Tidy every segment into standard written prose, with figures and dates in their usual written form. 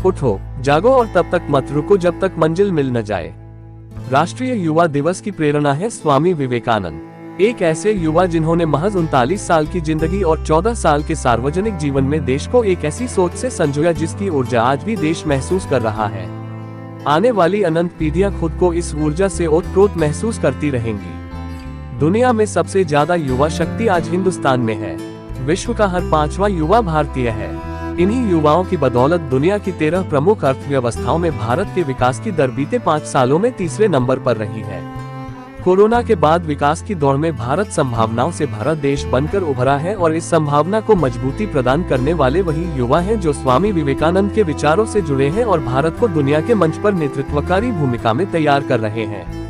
उठो, जागो और तब तक मत रुको जब तक मंजिल मिल न जाए। राष्ट्रीय युवा दिवस की प्रेरणा है स्वामी विवेकानंद, एक ऐसे युवा जिन्होंने महज 39 साल की जिंदगी और 14 साल के सार्वजनिक जीवन में देश को एक ऐसी सोच से संजोया जिसकी ऊर्जा आज भी देश महसूस कर रहा है। आने वाली अनंत पीढ़ियां खुद को इस ऊर्जा से ओतप्रोत महसूस करती रहेंगी। दुनिया में सबसे ज्यादा युवा शक्ति आज हिंदुस्तान में है। विश्व का हर 5वां युवा भारतीय है। इन्हीं युवाओं की बदौलत दुनिया की 13 प्रमुख अर्थव्यवस्थाओं में भारत के विकास की दर बीते 5 सालों में तीसरे नंबर पर रही है। कोरोना के बाद विकास की दौड़ में भारत संभावनाओं से भरा देश बनकर उभरा है और इस संभावना को मजबूती प्रदान करने वाले वही युवा हैं जो स्वामी विवेकानंद के विचारों से जुड़े हैं और भारत को दुनिया के मंच पर नेतृत्वकारी भूमिका में तैयार कर रहे हैं।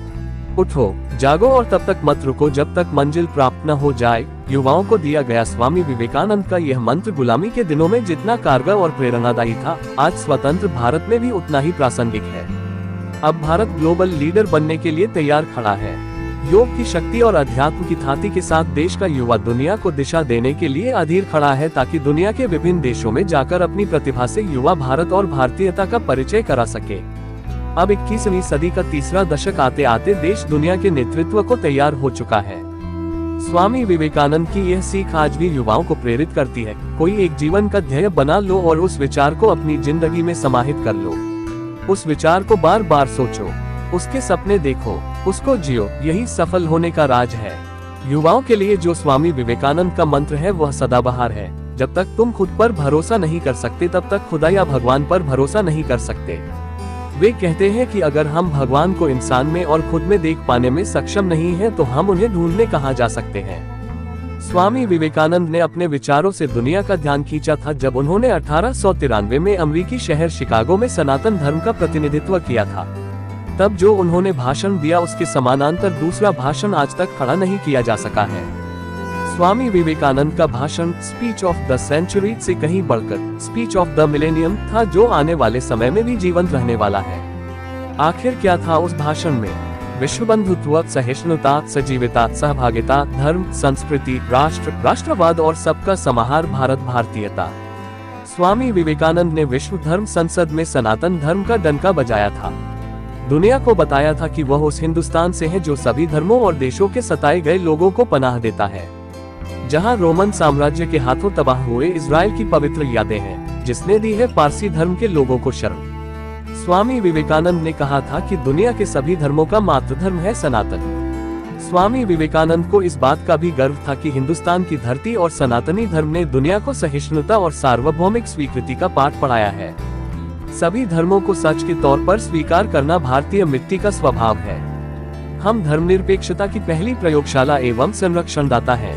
उठो, जागो और तब तक मत रुको जब तक मंजिल प्राप्त न हो जाए। युवाओं को दिया गया स्वामी विवेकानंद का यह मंत्र गुलामी के दिनों में जितना कारगर और प्रेरणादायी था, आज स्वतंत्र भारत में भी उतना ही प्रासंगिक है। अब भारत ग्लोबल लीडर बनने के लिए तैयार खड़ा है। योग की शक्ति और अध्यात्म की थाती के साथ देश का युवा दुनिया को दिशा देने के लिए अधीर खड़ा है ताकि दुनिया के विभिन्न देशों में जाकर अपनी प्रतिभा से युवा भारत और भारतीयता का परिचय करा सके। अब 21वीं सदी का तीसरा दशक आते आते देश दुनिया के नेतृत्व को तैयार हो चुका है। स्वामी विवेकानंद की यह सीख आज भी युवाओं को प्रेरित करती है। कोई एक जीवन का ध्येय बना लो और उस विचार को अपनी जिंदगी में समाहित कर लो। उस विचार को बार बार सोचो, उसके सपने देखो, उसको जियो, यही सफल होने का राज है। युवाओं के लिए जो स्वामी विवेकानंद का मंत्र है वह सदाबहार है। जब तक तुम खुद पर भरोसा नहीं कर सकते तब तक खुदा या भगवान पर भरोसा नहीं कर सकते। वे कहते हैं कि अगर हम भगवान को इंसान में और खुद में देख पाने में सक्षम नहीं हैं तो हम उन्हें ढूंढने कहां जा सकते हैं। स्वामी विवेकानंद ने अपने विचारों से दुनिया का ध्यान खींचा था जब उन्होंने 1893 में अमेरिकी शहर शिकागो में सनातन धर्म का प्रतिनिधित्व किया था। तब जो उन्होंने भाषण दिया उसके समानांतर दूसरा भाषण आज तक खड़ा नहीं किया जा सका है। स्वामी विवेकानंद का भाषण स्पीच ऑफ द सेंचुरी से कहीं बढ़कर स्पीच ऑफ द मिलेनियम था, जो आने वाले समय में भी जीवंत रहने वाला है। आखिर क्या था उस भाषण में? विश्व बंधुत्व, सहिष्णुता, सजीवता, सहभागिता, धर्म, संस्कृति, राष्ट्र, राष्ट्रवाद और सबका समाहार, भारत, भारतीयता। स्वामी विवेकानंद ने विश्व धर्म संसद में सनातन धर्म का डंका बजाया था। दुनिया को बताया था कि वह उस हिंदुस्तान से है जो सभी धर्मों और देशों के सताए गए लोगों को पनाह देता है, जहां रोमन साम्राज्य के हाथों तबाह हुए इजराइल की पवित्र यादें हैं, जिसने दी है पारसी धर्म के लोगों को शरण। स्वामी विवेकानंद ने कहा था कि दुनिया के सभी धर्मों का मातृ धर्म है सनातन। स्वामी विवेकानंद को इस बात का भी गर्व था कि हिंदुस्तान की धरती और सनातनी धर्म ने दुनिया को सहिष्णुता और सार्वभौमिक स्वीकृति का पाठ पढ़ाया है। सभी धर्मों को सच के तौर पर स्वीकार करना भारतीय मिट्टी का स्वभाव है। हम धर्मनिरपेक्षता की पहली प्रयोगशाला एवं संरक्षणदाता हैं।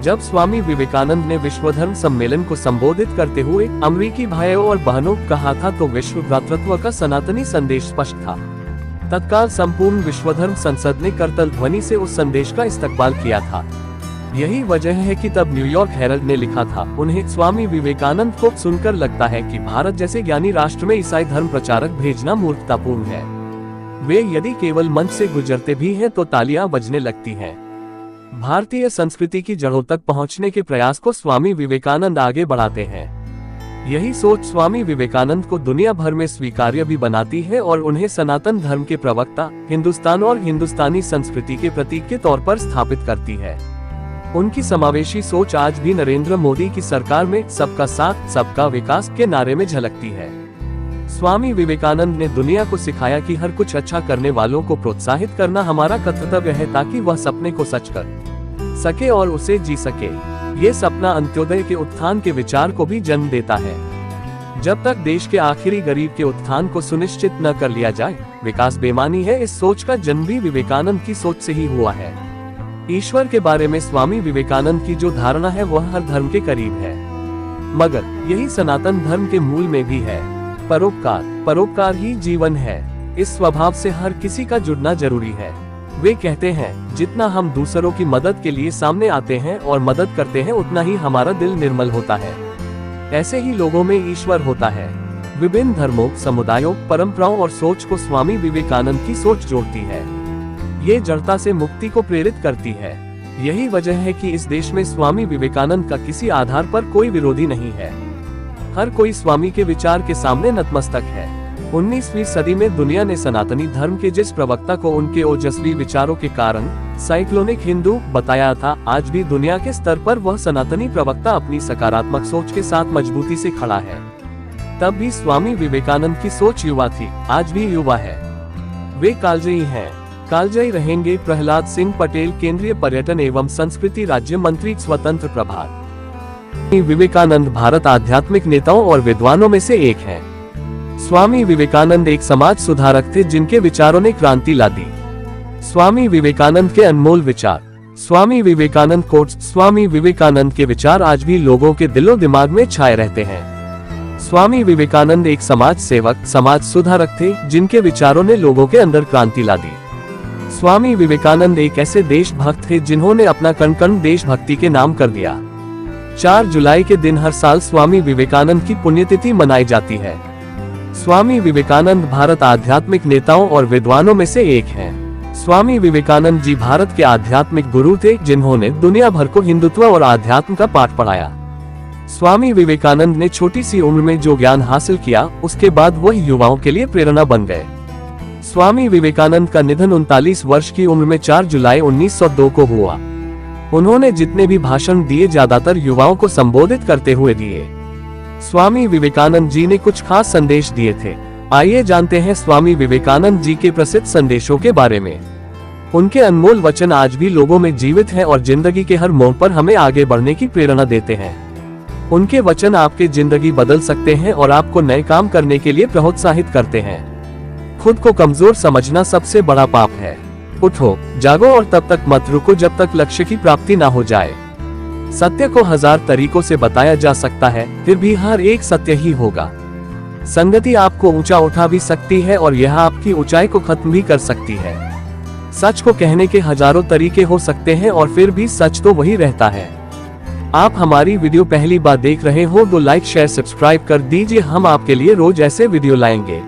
जब स्वामी विवेकानंद ने विश्व धर्म सम्मेलन को संबोधित करते हुए अमेरिकी भाइयों और बहनों कहा था तो विश्व भ्रातृत्व का सनातनी संदेश स्पष्ट था। तत्काल संपूर्ण विश्व धर्म संसद ने करतल ध्वनि से उस संदेश का इस्तकबाल किया था। यही वजह है कि तब न्यूयॉर्क हेरल्ड ने लिखा था, उन्हें स्वामी विवेकानंद को सुनकर लगता है कि भारत जैसे ज्ञानी राष्ट्र में ईसाई धर्म प्रचारक भेजना मूर्खतापूर्ण है। वे यदि केवल मंच से गुजरते भी हैं तो तालियां बजने लगती हैं। भारतीय संस्कृति की जड़ों तक पहुंचने के प्रयास को स्वामी विवेकानंद आगे बढ़ाते हैं। यही सोच स्वामी विवेकानंद को दुनिया भर में स्वीकार्य भी बनाती है और उन्हें सनातन धर्म के प्रवक्ता, हिंदुस्तान और हिंदुस्तानी संस्कृति के प्रतीक के तौर पर स्थापित करती है। उनकी समावेशी सोच आज भी नरेंद्र मोदी की सरकार में सबका साथ सबका विकास के नारे में झलकती है। स्वामी विवेकानंद ने दुनिया को सिखाया कि हर कुछ अच्छा करने वालों को प्रोत्साहित करना हमारा कर्तव्य है ताकि वह सपने को सच कर सके और उसे जी सके। ये सपना अंत्योदय के उत्थान के विचार को भी जन्म देता है। जब तक देश के आखिरी गरीब के उत्थान को सुनिश्चित न कर लिया जाए, विकास बेमानी है। इस सोच का जन्म भी विवेकानंद की सोच से ही हुआ है। ईश्वर के बारे में स्वामी विवेकानंद की जो धारणा है वह हर धर्म के करीब है, मगर यही सनातन धर्म के मूल में भी है। परोपकार, परोपकार ही जीवन है। इस स्वभाव से हर किसी का जुड़ना जरूरी है। वे कहते हैं, जितना हम दूसरों की मदद के लिए सामने आते हैं और मदद करते हैं उतना ही हमारा दिल निर्मल होता है। ऐसे ही लोगों में ईश्वर होता है। विभिन्न धर्मों, समुदायों, परंपराओं और सोच को स्वामी विवेकानंद की सोच जोड़ती है। ये जड़ता से मुक्ति को प्रेरित करती है। यही वजह है कि इस देश में स्वामी विवेकानंद का किसी आधार पर कोई विरोधी नहीं है। हर कोई स्वामी के विचार के सामने नतमस्तक है। 19वीं सदी में दुनिया ने सनातनी धर्म के जिस प्रवक्ता को उनके ओजस्वी विचारों के कारण साइक्लोनिक हिंदू बताया था, आज भी दुनिया के स्तर पर वह सनातनी प्रवक्ता अपनी सकारात्मक सोच के साथ मजबूती से खड़ा है। तब भी स्वामी विवेकानंद की सोच युवा थी, आज भी युवा है। वे कालजयी हैं, कालजयी रहेंगे। प्रहलाद सिंह पटेल, केंद्रीय पर्यटन एवं संस्कृति राज्य मंत्री, स्वतंत्र प्रभार। विवेकानंद भारत आध्यात्मिक नेताओं और विद्वानों में से एक हैं। स्वामी विवेकानंद एक समाज सुधारक थे जिनके विचारों ने क्रांति ला दी। स्वामी विवेकानंद के अनमोल विचार। स्वामी विवेकानंद कोट्स। स्वामी विवेकानंद के विचार आज भी लोगों के दिलो दिमाग में छाए रहते हैं। स्वामी विवेकानंद एक समाज सेवक, समाज सुधारक थे जिनके विचारों ने लोगों के अंदर क्रांति ला दी। स्वामी विवेकानंद एक ऐसे देशभक्त थे जिन्होंने अपना कण कण देशभक्ति के नाम कर दिया। 4 जुलाई के दिन हर साल स्वामी विवेकानंद की पुण्यतिथि मनाई जाती है। स्वामी विवेकानंद भारत आध्यात्मिक नेताओं और विद्वानों में से एक हैं। स्वामी विवेकानंद जी भारत के आध्यात्मिक गुरु थे जिन्होंने दुनिया भर को हिंदुत्व और आध्यात्म का पाठ पढ़ाया। स्वामी विवेकानंद ने छोटी सी उम्र में जो ज्ञान हासिल किया, उसके बाद वह युवाओं के लिए प्रेरणा बन गए। स्वामी विवेकानंद का निधन 39 वर्ष की उम्र में 4 जुलाई 1902 को हुआ। उन्होंने जितने भी भाषण दिए ज्यादातर युवाओं को संबोधित करते हुए दिए। स्वामी विवेकानंद जी ने कुछ खास संदेश दिए थे। आइए जानते हैं स्वामी विवेकानंद जी के प्रसिद्ध संदेशों के बारे में। उनके अनमोल वचन आज भी लोगों में जीवित हैं और जिंदगी के हर मोड़ पर हमें आगे बढ़ने की प्रेरणा देते हैं। उनके वचन आपकी जिंदगी बदल सकते हैं और आपको नए काम करने के लिए प्रोत्साहित करते हैं। खुद को कमजोर समझना सबसे बड़ा पाप है। उठो, जागो और तब तक मत रुको जब तक लक्ष्य की प्राप्ति ना हो जाए। सत्य को 1000 तरीकों से बताया जा सकता है, फिर भी हर एक सत्य ही होगा। संगति आपको ऊंचा उठा भी सकती है और यह आपकी ऊंचाई को खत्म भी कर सकती है। सच को कहने के हजारों तरीके हो सकते हैं और फिर भी सच तो वही रहता है। आप हमारी वीडियो पहली बार देख रहे हो तो लाइक, शेयर, सब्सक्राइब कर दीजिए। हम आपके लिए रोज ऐसे वीडियो लाएंगे।